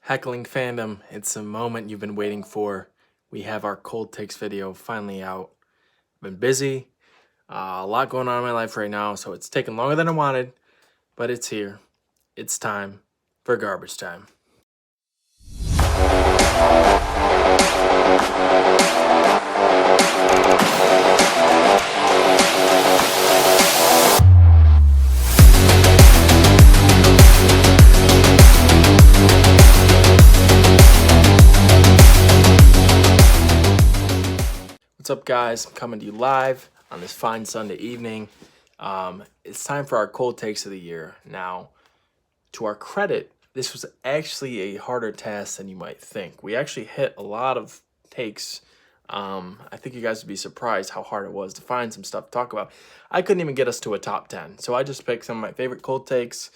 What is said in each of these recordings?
Heckling fandom, it's a moment you've been waiting for. We have our cold takes video finally out. Been busy, a lot going on in my life right now, so it's taken longer than I wanted, but it's here. It's time for garbage time. What's up, guys? I'm coming to you live on this fine Sunday evening. It's time for our cold takes of the year. Now, to our credit, this was actually a harder task than you might think. We actually hit a lot of takes. I think you guys would be surprised how hard it was to find some stuff to talk about. I couldn't even get us to a top 10, so I just picked some of my favorite cold takes.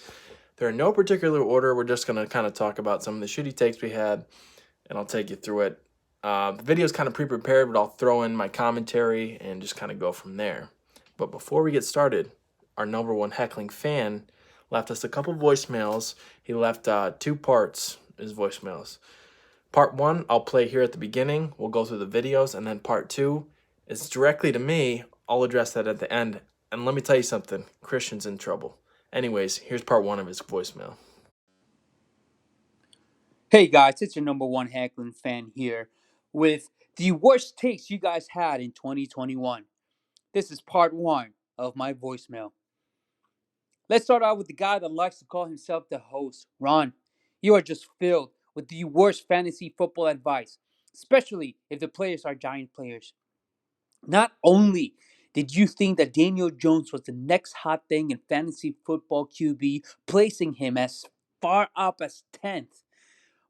They're in no particular order. We're just going to kind of talk about some of the shitty takes we had, and I'll take you through it. The video is kind of pre-prepared, but I'll throw in my commentary and just kind of go from there. But before we get started, our number one heckling fan left us a couple voicemails. He left 2 parts, his voicemails. Part 1, I'll play here at the beginning. We'll go through the videos. And then part 2 is directly to me. I'll address that at the end. And let me tell you something. Christian's in trouble. Anyways, here's part 1 of his voicemail. Hey guys, it's your number one heckling fan here with the worst takes you guys had in 2021. This is part 1 of my voicemail. Let's start out with the guy that likes to call himself the host. Ron, you are just filled with the worst fantasy football advice, especially if the players are giant players. Not only did you think that Daniel Jones was the next hot thing in fantasy football QB, placing him as far up as 10th,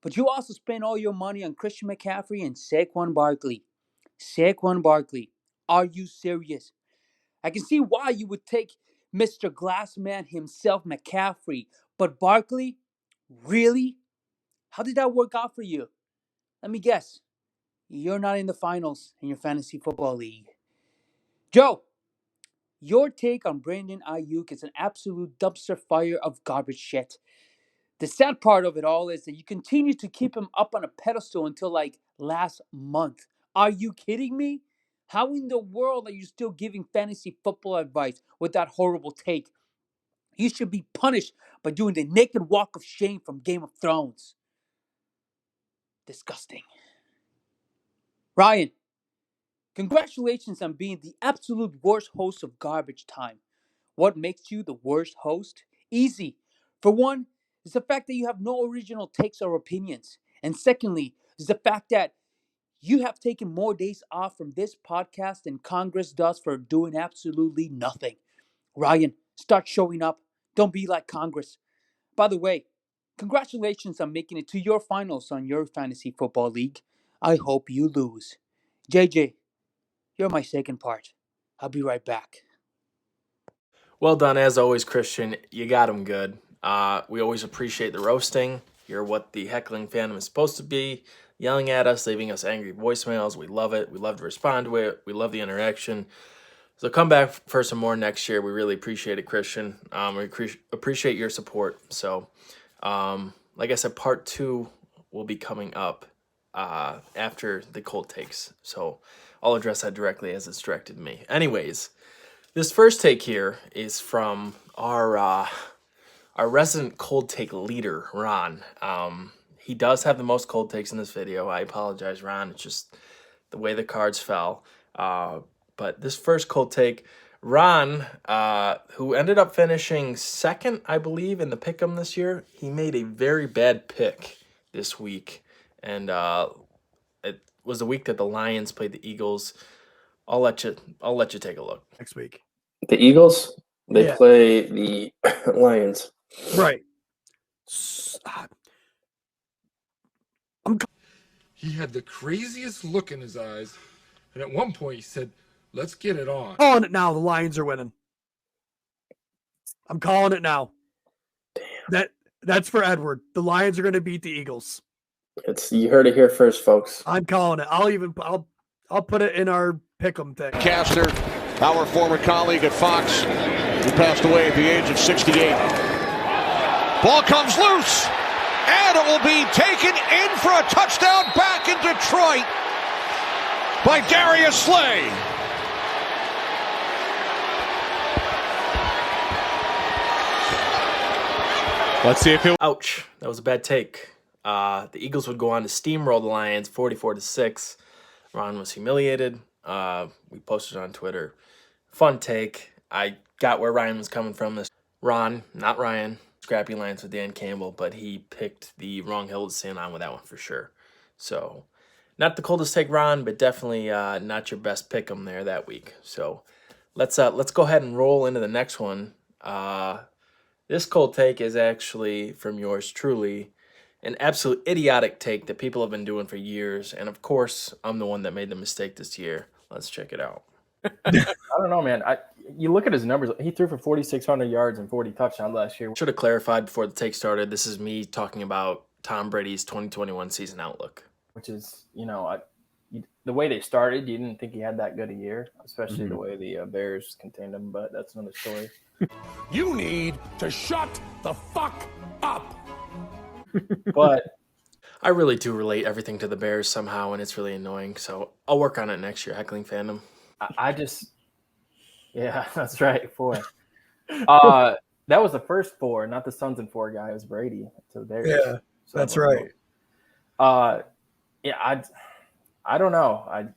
but you also spent all your money on Christian McCaffrey and Saquon Barkley. Saquon Barkley, are you serious? I can see why you would take Mr. Glassman himself, McCaffrey, but Barkley? Really? How did that work out for you? Let me guess. You're not in the finals in your fantasy football league. Joe, your take on Brandon Ayuk is an absolute dumpster fire of garbage shit. The sad part of it all is that you continue to keep him up on a pedestal until like last month. Are you kidding me? How in the world are you still giving fantasy football advice with that horrible take? You should be punished by doing the naked walk of shame from Game of Thrones. Disgusting. Ryan, congratulations on being the absolute worst host of Garbage Time. What makes you the worst host? Easy. For one, is the fact that you have no original takes or opinions. And secondly, is the fact that you have taken more days off from this podcast than Congress does for doing absolutely nothing. Ryan, start showing up. Don't be like Congress. By the way, congratulations on making it to your finals on your fantasy football league. I hope you lose. JJ, you're my second part. I'll be right back. Well done, as always, Christian. You got him good. We always appreciate the roasting. You're what the heckling fandom is supposed to be. Yelling at us, leaving us angry voicemails. We love it. We love to respond to it. We love the interaction. So come back for some more next year. We really appreciate it, Christian. We appreciate your support. So, like I said, part 2 will be coming up after the cold takes. So I'll address that directly as it's directed to me. Anyways, this first take here is from our resident cold take leader, Ron. He does have the most cold takes in this video. I apologize, Ron. It's just the way the cards fell. But this first cold take, Ron, who ended up finishing second, I believe, in the pick'em this year, he made a very bad pick this week. And it was the week that the Lions played the Eagles. I'll let you take a look. Next week. The Eagles? They play the Lions. Right. He had the craziest look in his eyes, and at one point he said, "Let's get it on." Calling it now. The Lions are winning. I'm calling it now. Damn. That's for Edward. The Lions are going to beat the Eagles. You heard it here first, folks. I'm calling it. I'll put it in our pick'em thing. Caster, our former colleague at Fox, who passed away at the age of 68. Ball comes loose. And it will be taken in for a touchdown back in Detroit by Darius Slay. Let's see if he'll. Ouch. That was a bad take. The Eagles would go on to steamroll the Lions 44-6. Ron was humiliated. We posted on Twitter. Fun take. I got where Ryan was coming from. This Ron, not Ryan. Scrappy Lions with Dan Campbell, but he picked the wrong hill to stand on with that one for sure. So, not the coldest take, Ron, but definitely not your best pick 'em there that week. So, let's go ahead and roll into the next one. This cold take is actually from yours truly, an absolute idiotic take that people have been doing for years, and of course, I'm the one that made the mistake this year. Let's check it out. I don't know, man. You look at his numbers. He threw for 4,600 yards and 40 touchdowns last year. Should have clarified before the take started. This is me talking about Tom Brady's 2021 season outlook. Which is, the way they started, you didn't think he had that good a year, especially the way the Bears contained him, but that's another story. You need to shut the fuck up. But I really do relate everything to the Bears somehow, and it's really annoying. So I'll work on it next year, heckling fandom. Yeah, that's right. 4. That was the first 4, not the Sons and 4 guy. It was Brady to the Bears. Yeah, So, that's right. Yeah, I don't know.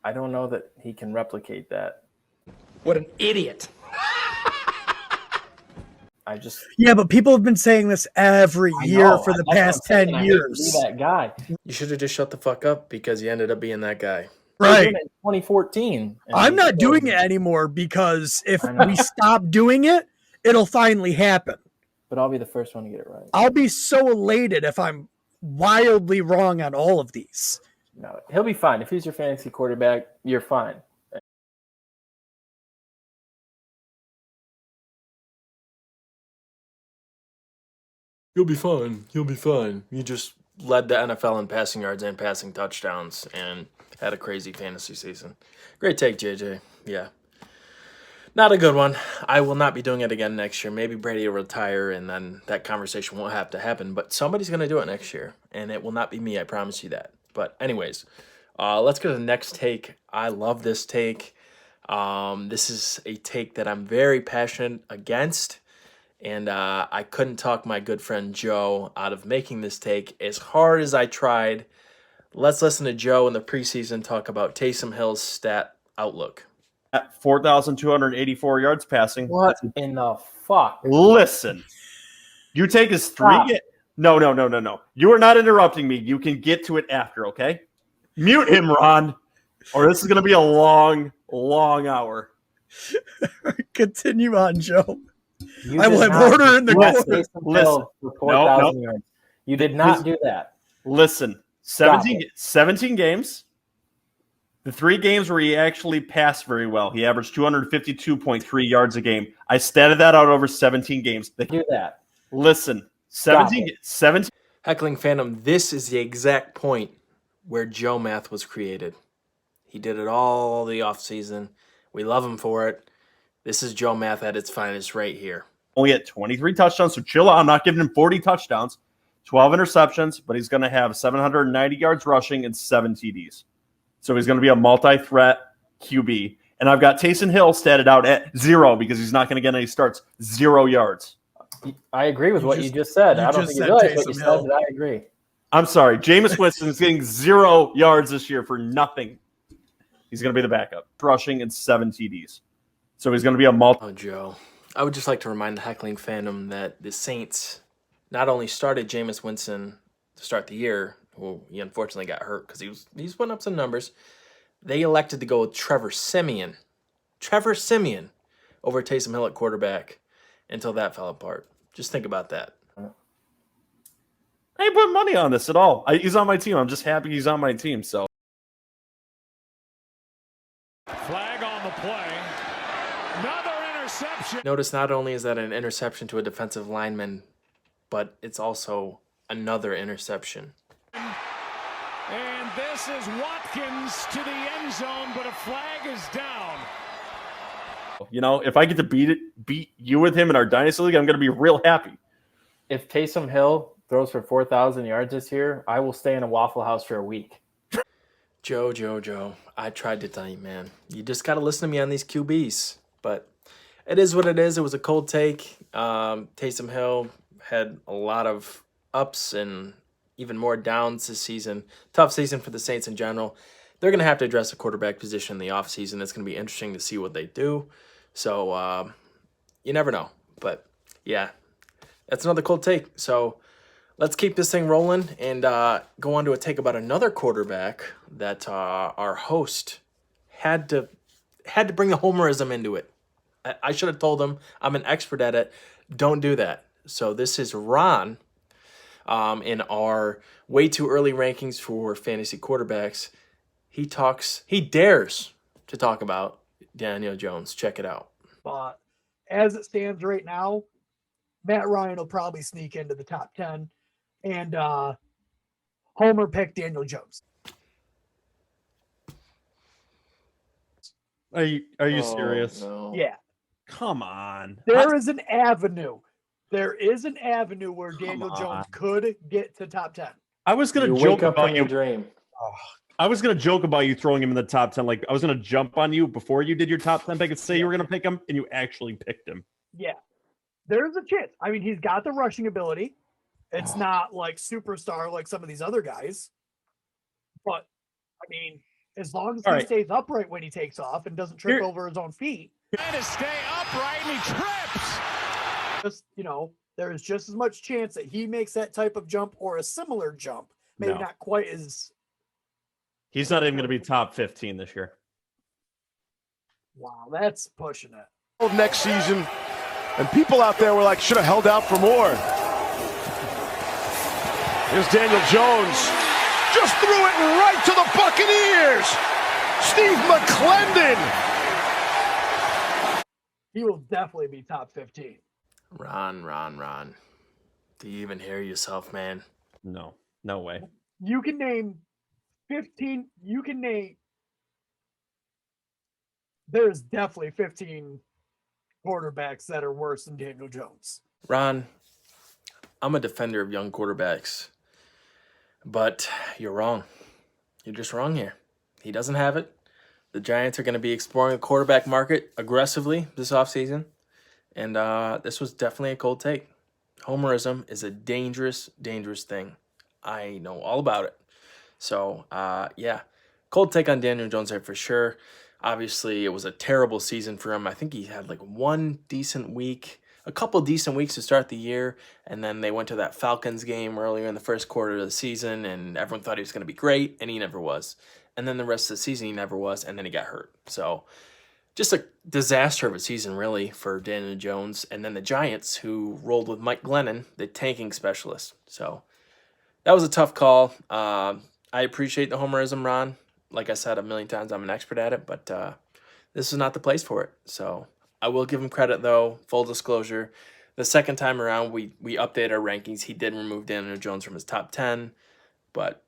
I don't know that he can replicate that. What an idiot. Yeah, but people have been saying this every year for the past 10 years. Be that guy. You should have just shut the fuck up because you ended up being that guy. Right. In 2014. I'm not doing it anymore because if we stop doing it, it'll finally happen. But I'll be the first one to get it right. I'll be so elated if I'm wildly wrong on all of these. No, he'll be fine. If he's your fantasy quarterback, you're fine. You'll be fine. You'll be fine. You just led the NFL in passing yards and passing touchdowns and had a crazy fantasy season. Great take, JJ. Yeah. Not a good one. I will not be doing it again next year. Maybe Brady will retire and then that conversation won't have to happen. But somebody's going to do it next year. And it will not be me. I promise you that. But anyways, let's go to the next take. I love this take. This is a take that I'm very passionate against. And I couldn't talk my good friend Joe out of making this take as hard as I tried. Let's listen to Joe in the preseason talk about Taysom Hill's stat outlook. At 4,284 yards passing. What in the fuck? Listen, you take his three. No. You are not interrupting me. You can get to it after, okay? Mute him, Ron, or this is going to be a long, long hour. Continue on, Joe. I will have order in the corner. Listen. For 4,000 yards. You did not do that. Listen, 17 games. The 3 games where he actually passed very well, he averaged 252.3 yards a game. I statted that out over 17 games. Do that. Listen, 17. Heckling Phantom, this is the exact point where Joe Math was created. He did it all the offseason. We love him for it. This is Joe Math at its finest right here. Only at 23 touchdowns, so chill out. I'm not giving him 40 touchdowns, 12 interceptions, but he's going to have 790 yards rushing and 7 TDs. So he's going to be a multi-threat QB. And I've got Taysom Hill statted out at 0 because he's not going to get any starts. 0 yards. I agree with what you just said. I don't think you realize what you said, but I agree. I'm sorry. Jameis Winston is getting 0 yards this year for nothing. He's going to be the backup. Rushing and 7 TDs. So he's going to be a Oh, Joe. I would just like to remind the Heckling Phantom that the Saints not only started Jameis Winston to start the year, well, he unfortunately got hurt because he's putting up some numbers. They elected to go with Trevor Siemian over Taysom Hill at quarterback until that fell apart. Just think about that. I ain't putting money on this at all. He's on my team. I'm just happy he's on my team. So Flag on the play. Another interception. Notice not only is that an interception to a defensive lineman, but it's also another interception. And this is Watkins to the end zone, but a flag is down. if I get to beat you with him in our dynasty league, I'm going to be real happy. If Taysom Hill throws for 4,000 yards this year, I will stay in a Waffle House for a week. Joe, I tried to tell you, man. You just got to listen to me on these QBs. But it is what it is. It was a cold take. Taysom Hill had a lot of ups and even more downs this season. Tough season for the Saints in general. They're going to have to address the quarterback position in the offseason. It's going to be interesting to see what they do. So you never know. But, yeah, that's another cold take. So let's keep this thing rolling and go on to a take about another quarterback that our host had to bring the homerism into it. I should have told him I'm an expert at it. Don't do that. So this is Ron in our way too early rankings for fantasy quarterbacks. He dares to talk about Daniel Jones. Check it out. But as it stands right now, Matt Ryan will probably sneak into the top 10. And Homer picked Daniel Jones. Are you serious? No. Yeah. Come on. There is an avenue. There is an avenue where Daniel Jones could get to top 10. I was going to You joke wake up about in you. your dream. I was going to joke about you throwing him in the top 10. Like, I was going to jump on you before you did your top 10 pick and say you were going to pick him, and you actually picked him. Yeah. There's a chance. I mean, he's got the rushing ability. It's not like superstar like some of these other guys. But, I mean, as long as he stays upright when he takes off and doesn't trip over his own feet. Trying to stay upright and he trips. Just, there is just as much chance that he makes that type of jump or a similar jump. Maybe not quite as... He's not even going to be top 15 this year. Wow, that's pushing it. Next season, and people out there were like, should have held out for more. Here's Daniel Jones. Just threw it right to the Buccaneers. Steve McClendon. He will definitely be top 15. Ron. Do you even hear yourself, man? No way. You can name 15. There's definitely 15 quarterbacks that are worse than Daniel Jones. Ron, I'm a defender of young quarterbacks, but you're wrong. You're just wrong here. He doesn't have it. The Giants are going to be exploring the quarterback market aggressively this offseason, and this was definitely a cold take. Homerism is a dangerous, dangerous thing. I know all about it. So, cold take on Daniel Jones there for sure. Obviously, it was a terrible season for him. I think he had like one decent week, a couple decent weeks to start the year, and then they went to that Falcons game earlier in the first quarter of the season, and everyone thought he was going to be great, and he never was. And then the rest of the season, he never was, and then he got hurt. So, just a disaster of a season, really, for Daniel Jones. And then the Giants, who rolled with Mike Glennon, the tanking specialist. So, that was a tough call. I appreciate the homerism, Ron. Like I said a million times, I'm an expert at it, but this is not the place for it. So I will give him credit, though. Full disclosure, the second time around, we updated our rankings. He did remove Daniel Jones from his top 10, but,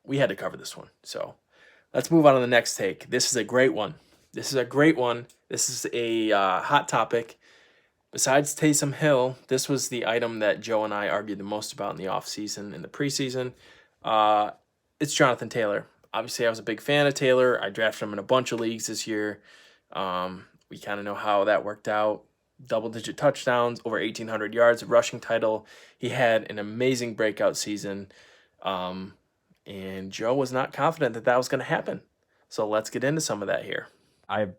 we had to cover this one. So let's move on to the next take. This is a great one. This is a hot topic. Besides Taysom Hill, this was the item that Joe and I argued the most about in the offseason and the preseason. It's Jonathan Taylor. Obviously, I was a big fan of Taylor. I drafted him in a bunch of leagues this year. We kind of know how that worked out. Double-digit touchdowns, over 1,800 yards, a rushing title. He had an amazing breakout season. And Joe was not confident that was going to happen. So let's get into some of that here. I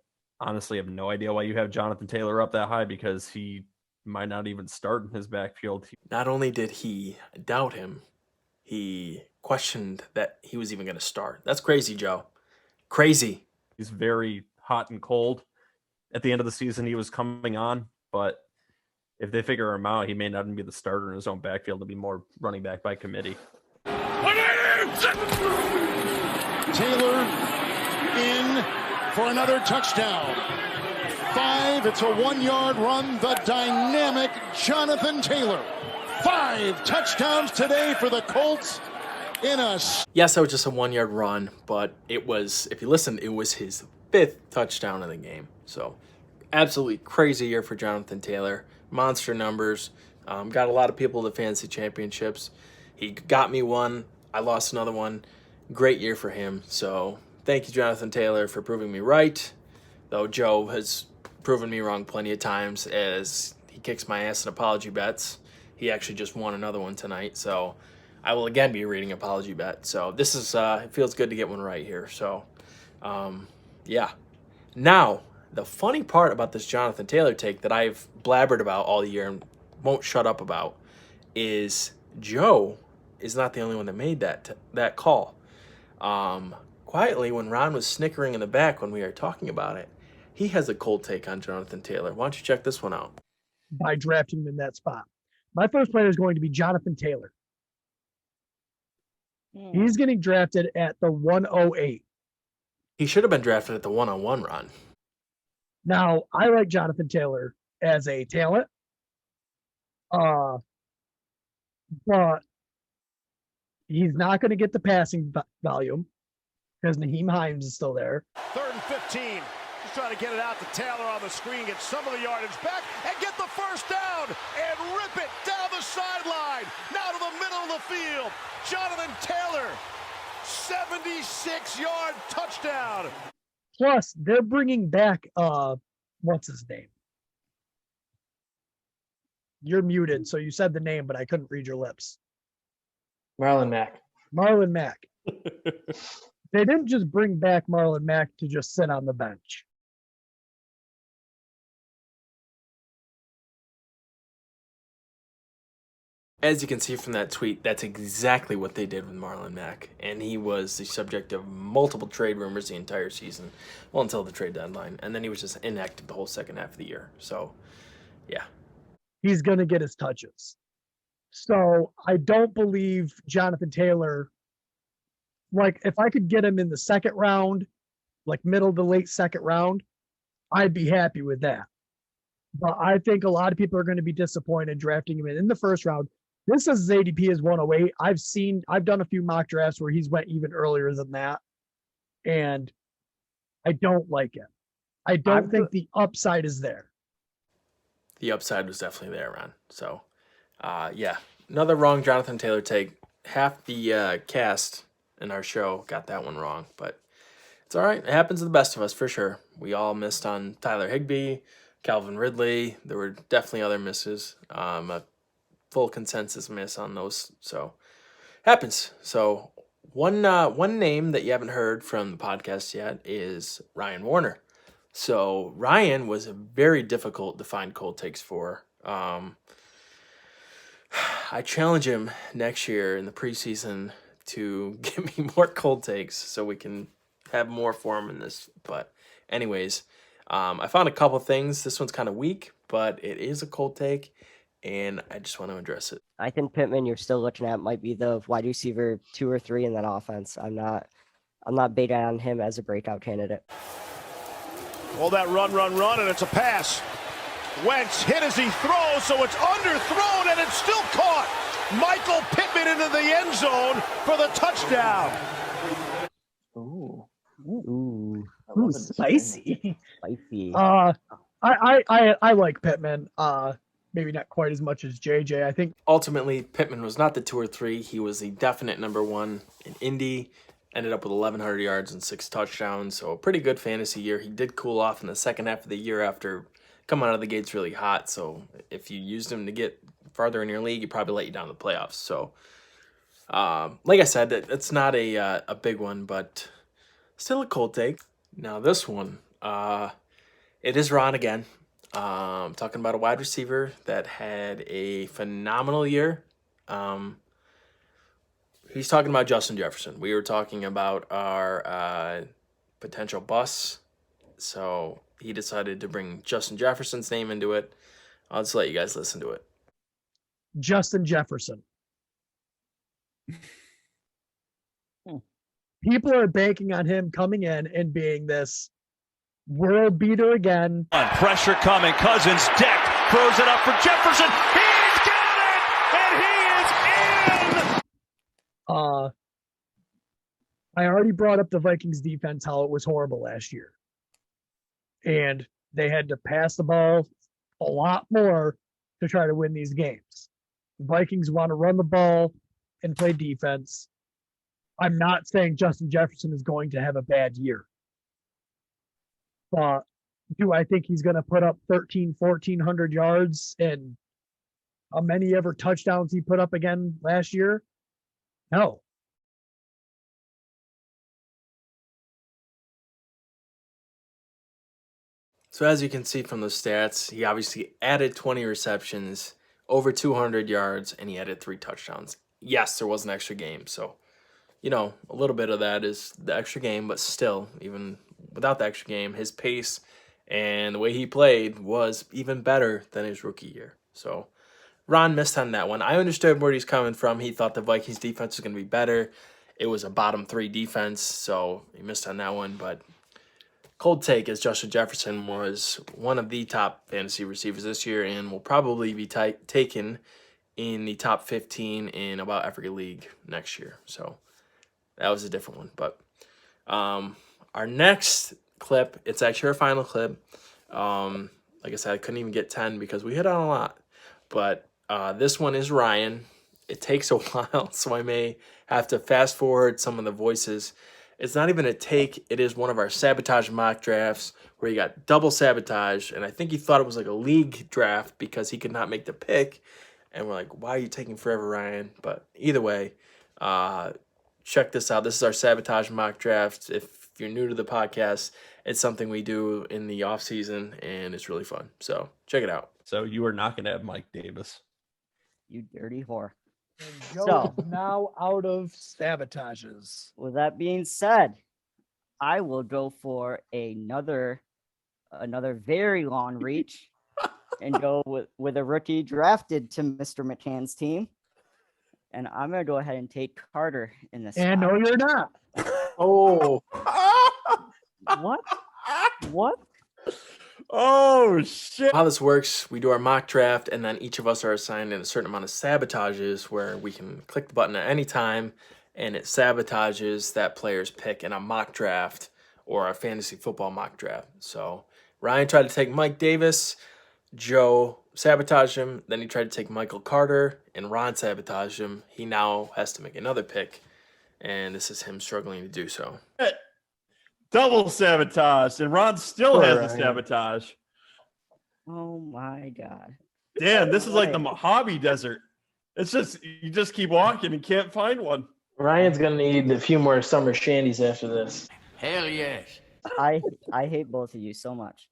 honestly have no idea why you have Jonathan Taylor up that high, because he might not even start in his backfield. Not only did he doubt him, he questioned that he was even going to start. That's crazy, Joe. Crazy. He's very hot and cold. At the end of the season, he was coming on, but if they figure him out, he may not even be the starter in his own backfield, to be more running back by committee. Taylor in for another touchdown. 5, it's a 1-yard run. The dynamic Jonathan Taylor. 5 touchdowns today for the Colts in a... Yes, that was just a 1-yard run, but it was, if you listen, it was his 5th touchdown in the game. So, absolutely crazy year for Jonathan Taylor. Monster numbers. Got a lot of people to fantasy championships. He got me one. I lost another one. Great year for him. So thank you, Jonathan Taylor, for proving me right. Though Joe has proven me wrong plenty of times as he kicks my ass in apology bets. He actually just won another one tonight. So I will again be reading apology bet. So this is, it feels good to get one right here. So, yeah. Now, the funny part about this Jonathan Taylor take that I've blabbered about all year and won't shut up about is Joe is not the only one that made that call. Quietly, when Ron was snickering in the back when we were talking about it, he has a cold take on Jonathan Taylor. Why don't you check this one out? By drafting him in that spot. My first player is going to be Jonathan Taylor. He's getting drafted at the 108. He should have been drafted at the 101, Ron. Now, I like Jonathan Taylor as a talent. But he's not going to get the passing volume because Naheem Hines is still there. 3rd and 15. Just trying to get it out to Taylor on the screen, get some of the yardage back, and get the first down, and rip it down the sideline. Now to the middle of the field. Jonathan Taylor, 76-yard touchdown. Plus, they're bringing back, what's his name? You're muted, so you said the name, but I couldn't read your lips. Marlon Mack. Marlon Mack. They didn't just bring back Marlon Mack to just sit on the bench. As you can see from that tweet, that's exactly what they did with Marlon Mack. And he was the subject of multiple trade rumors the entire season. Well, until the trade deadline. And then he was just inactive the whole second half of the year. So, yeah. He's going to get his touches. So I don't believe Jonathan Taylor, like if I could get him in the second round, like middle to late second round, I'd be happy with that. But I think a lot of people are going to be disappointed drafting him in the first round. This says his ADP is 108. I've done a few mock drafts where he's went even earlier than that. And I don't like it. I don't think the upside is there. The upside was definitely there, Ron. So, yeah. Another wrong Jonathan Taylor take. Half the cast in our show got that one wrong. But it's all right. It happens to the best of us, for sure. We all missed on Tyler Higbee, Calvin Ridley. There were definitely other misses. A full consensus miss on those. So, happens. So, one name that you haven't heard from the podcast yet is Ryan Warner. So, Ryan was very difficult to find cold takes for. I challenge him next year in the preseason to give me more cold takes so we can have more for him in this. But anyways, I found a couple things. This one's kind of weak, but it is a cold take, and I just want to address it. I think Pittman, you're still looking at, might be the wide receiver 2 or 3 in that offense. I'm not beta on him as a breakout candidate. All that run, and it's a pass. Wentz hit as he throws, so it's underthrown, and it's still caught. Michael Pittman into the end zone for the touchdown. Ooh, Spicy. spicy. I like Pittman. Maybe not quite as much as JJ. I think Ultimately, Pittman was not the 2 or 3. He was the definite number 1 in Indy. Ended up with 1,100 yards and 6 touchdowns. So a pretty good fantasy year. He did cool off in the second half of the year after coming out of the gates really hot. So if you used him to get farther in your league, he probably let you down the playoffs. So like I said, it's not a big one, but still a cold take. Now this one, it is Ron again. Talking about a wide receiver that had a phenomenal year. He's talking about Justin Jefferson. We were talking about our potential bus. So he decided to bring Justin Jefferson's name into it. I'll just let you guys listen to it. Justin Jefferson. People are banking on him coming in and being this world beater again. Pressure coming. Cousins decked. Throws it up for Jefferson. He's got it! And he is in! I already brought up the Vikings defense, how it was horrible last year. And they had to pass the ball a lot more to try to win these games. Vikings want to run the ball and play defense. I'm not saying Justin Jefferson is going to have a bad year. But do I think he's going to put up 1,400 yards and how many ever touchdowns he put up again last year? No. So as you can see from the stats, he obviously added 20 receptions, over 200 yards, and he added 3 touchdowns. Yes, there was an extra game, so, a little bit of that is the extra game, but still, even without the extra game, his pace and the way he played was even better than his rookie year. So Ron missed on that one. I understood where he's coming from. He thought the Vikings defense was going to be better. It was a bottom 3 defense, so he missed on that one, but cold take is Justin Jefferson was one of the top fantasy receivers this year and will probably be taken in the top 15 in about every league next year. So that was a different one. But our next clip, it's actually our final clip. Like I said, I couldn't even get 10 because we hit on a lot. But this one is Ryan. It takes a while, so I may have to fast forward some of the voices. It's not even a take. It is one of our sabotage mock drafts where he got double sabotage. And I think he thought it was like a league draft because he could not make the pick. And we're like, why are you taking forever, Ryan? But either way, check this out. This is our sabotage mock draft. If you're new to the podcast, it's something we do in the off season and it's really fun. So check it out. So you are not going to have Mike Davis. You dirty whore. And Joe So- is now out of sabotages. With that being said, I will go for another very long reach and go with a rookie drafted to Mr. McCann's team. And I'm going to go ahead and take Carter in this. And no, you're not. Oh, What? What? Oh, shit. how this works, we do our mock draft, and then each of us are assigned a certain amount of sabotages where we can click the button at any time, and it sabotages that player's pick in a mock draft or a fantasy football mock draft. So Ryan tried to take Mike Davis, Joe sabotaged him, then he tried to take Michael Carter, and Ron sabotaged him. He now has to make another pick, and this is him struggling to do so. Double sabotage. And Ron still has the sabotage. Oh my God. Damn, this is like the Mojave Desert. It's just, you just keep walking and can't find one. Ryan's gonna need a few more summer shandies after this. Hell yes. I hate both of you so much.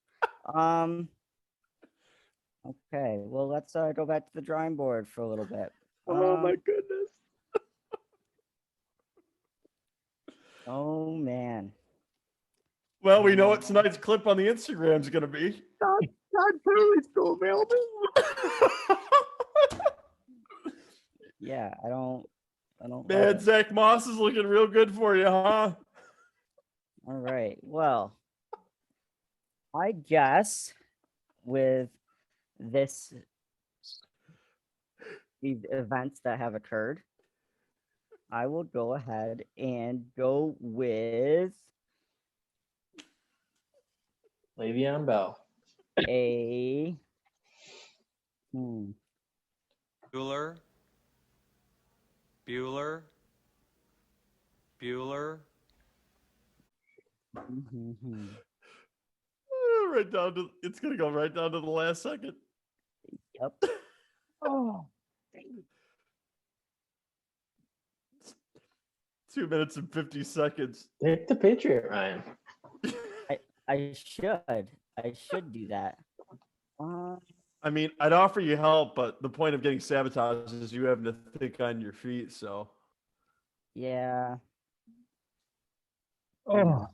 Okay, well, let's go back to the drawing board for a little bit. Oh my goodness. Oh man. Well, we know what tonight's clip on the Instagram is going to be. Todd Gurley's still available. Yeah, I don't. Man, Zach Moss is looking real good for you, huh? All right. Well, I guess with these events that have occurred, I will go ahead and go with Le'Veon Bell. a. Bueller. Right down to, it's going to go right down to the last second. Yep. Oh, 2 minutes and 50 seconds. Take the Patriot, Ryan. I should do that. I mean, I'd offer you help, but the point of getting sabotaged is you having to think on your feet, so. Yeah. oh,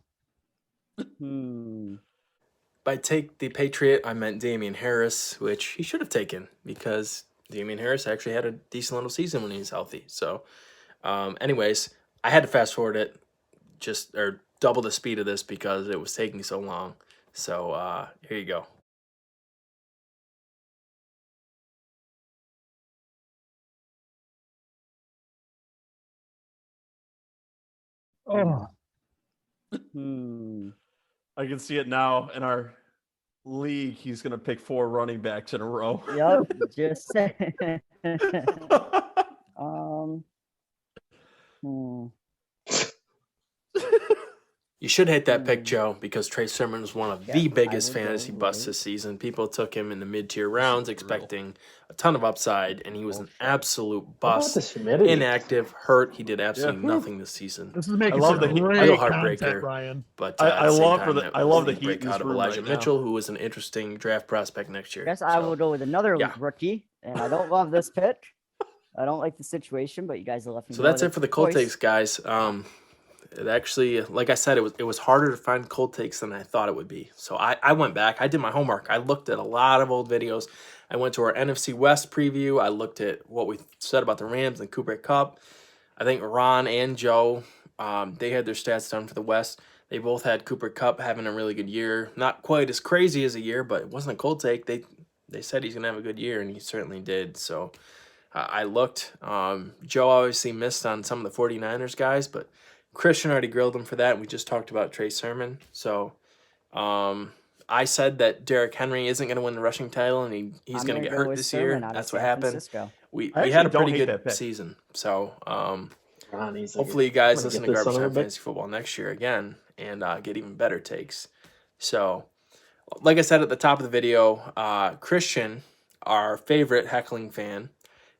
By take the Patriot, I meant Damian Harris, which he should have taken because Damian Harris actually had a decent little season when he was healthy. So, anyways, I had to fast forward it, or double the speed of this because it was taking so long. So, here you go. oh. I can see it now in our league, he's going to pick 4 running backs in a row. Yep, just saying. You should hate that pick, Joe, because Trey Sermon was one of the biggest fantasy busts this season. People took him in the mid-tier rounds expecting a ton of upside, and he was an absolute bust. Inactive, hurt. He did absolutely nothing this season. This is making real heartbreaker, heartbreaker, Ryan. But I love the heat breakout of Elijah Mitchell, who was an interesting draft prospect next year. Guess I will go with another rookie, and I don't love this pick. I don't like the situation, but you guys will let me know. So that's it for the cold takes, guys. It actually, like I said, it was harder to find cold takes than I thought it would be. So I went back. I did my homework. I looked at a lot of old videos. I went to our NFC West preview. I looked at what we said about the Rams and Cooper Kupp. I think Ron and Joe, they had their stats done for the West. They both had Cooper Kupp having a really good year. Not quite as crazy as a year, but it wasn't a cold take. They said he's going to have a good year, and he certainly did. So I looked. Joe obviously missed on some of the 49ers guys, but Christian already grilled him for that, and we just talked about Trey Sermon. So I said that Derrick Henry isn't going to win the rushing title, and he's going to get hurt this year. That's what happened. We had a pretty good season. So hopefully you guys listen to Garbage Time Fantasy Football next year again and get even better takes. So like I said at the top of the video, Christian, our favorite heckling fan,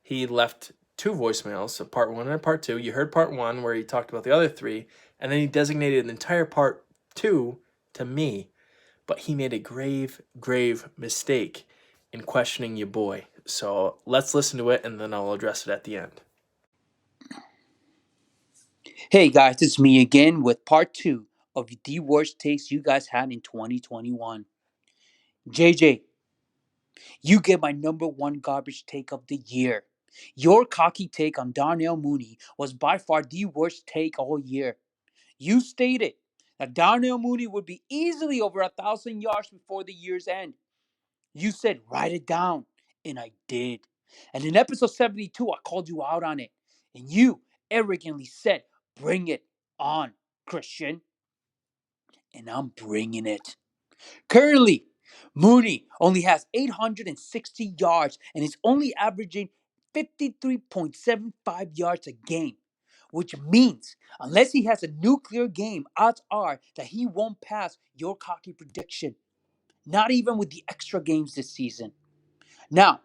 he left 2 voicemails, so part 1 and part 2. You heard part 1 where he talked about the other 3, and then he designated an entire part 2 to me. But he made a grave mistake in questioning your boy. So let's listen to it, and then I'll address it at the end. Hey guys, it's me again with part 2 of the worst takes you guys had in 2021. JJ, you get my number 1 garbage take of the year. Your cocky take on Darnell Mooney was by far the worst take all year. You stated that Darnell Mooney would be easily over 1,000 yards before the year's end. You said, write it down, and I did. And in episode 72, I called you out on it. And you arrogantly said, bring it on, Christian. And I'm bringing it. Currently, Mooney only has 860 yards and is only averaging 53.75 yards a game, which means unless he has a nuclear game, odds are that he won't pass your cocky prediction. Not even with the extra games this season. Now,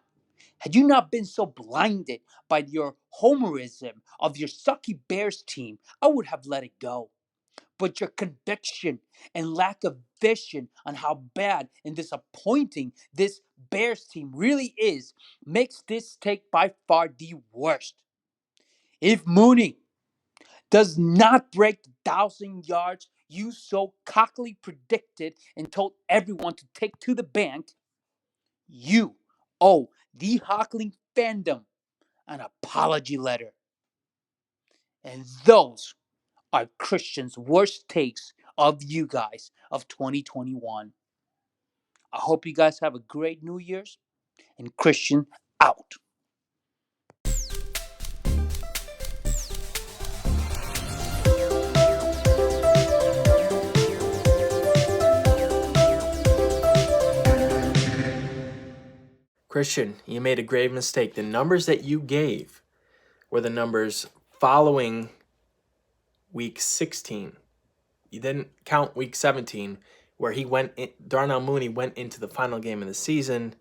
had you not been so blinded by your homerism of your sucky Bears team, I would have let it go. But your conviction and lack of vision on how bad and disappointing this Bears team really is makes this take by far the worst. If Mooney does not break the 1,000 yards you so cockily predicted and told everyone to take to the bank, you owe the Hockling fandom an apology letter. And those are Christian's worst takes of you guys of 2021. I hope you guys have a great New Year's, and Christian out. Christian, you made a grave mistake. The numbers that you gave were the numbers following week 16. You didn't count week 17, where Darnell Mooney went into the final game of the season,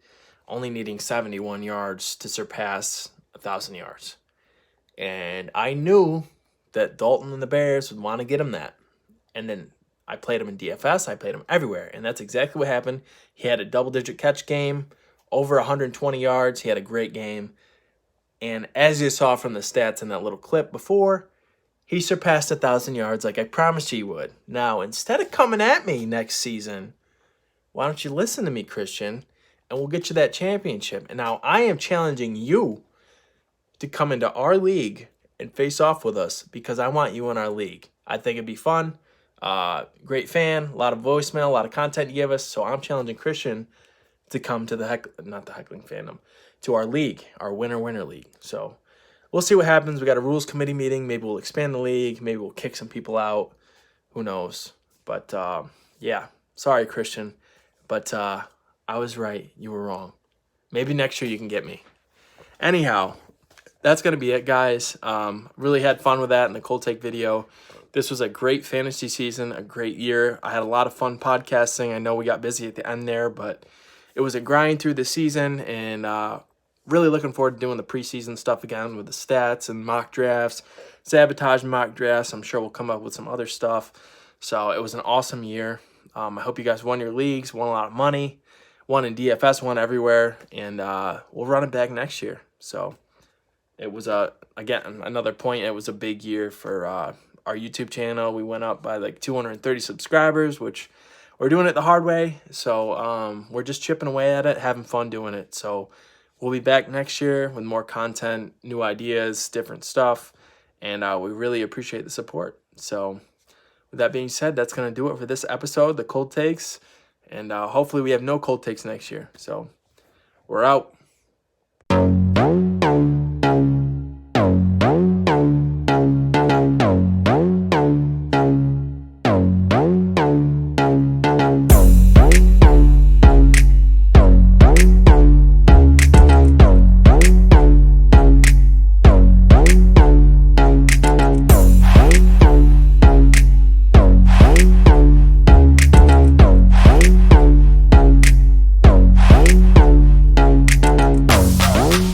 only needing 71 yards to surpass 1,000 yards. And I knew that Dalton and the Bears would want to get him that. And then I played him in DFS. I played him everywhere. And that's exactly what happened. He had a double-digit catch game, over 120 yards. He had a great game. And as you saw from the stats in that little clip before, he surpassed 1,000 yards like I promised he would. Now, instead of coming at me next season, why don't you listen to me, Christian, and we'll get you that championship. And now I am challenging you to come into our league and face off with us because I want you in our league. I think it'd be fun. Great fan, a lot of voicemail, a lot of content you give us. So I'm challenging Christian to come to to our league, our winner league. So we'll see what happens. We got a rules committee meeting. Maybe we'll expand the league. Maybe we'll kick some people out. Who knows? But yeah, sorry, Christian. But I was right. You were wrong. Maybe next year you can get me. Anyhow, that's going to be it, guys. Really had fun with that in the cold take video. This was a great fantasy season, a great year. I had a lot of fun podcasting. I know we got busy at the end there, but it was a grind through the season, and really looking forward to doing the preseason stuff again with the stats and mock drafts, sabotage mock drafts. I'm sure we'll come up with some other stuff. So it was an awesome year. I hope you guys won your leagues, won a lot of money, won in DFS, won everywhere, and we'll run it back next year. So it was, again, another point, it was a big year for our YouTube channel. We went up by like 230 subscribers, which we're doing it the hard way. So we're just chipping away at it, having fun doing it. So we'll be back next year with more content, new ideas, different stuff, and we really appreciate the support. So with that being said, that's going to do it for this episode, the Cold Takes, and hopefully we have no cold takes next year. So we're out.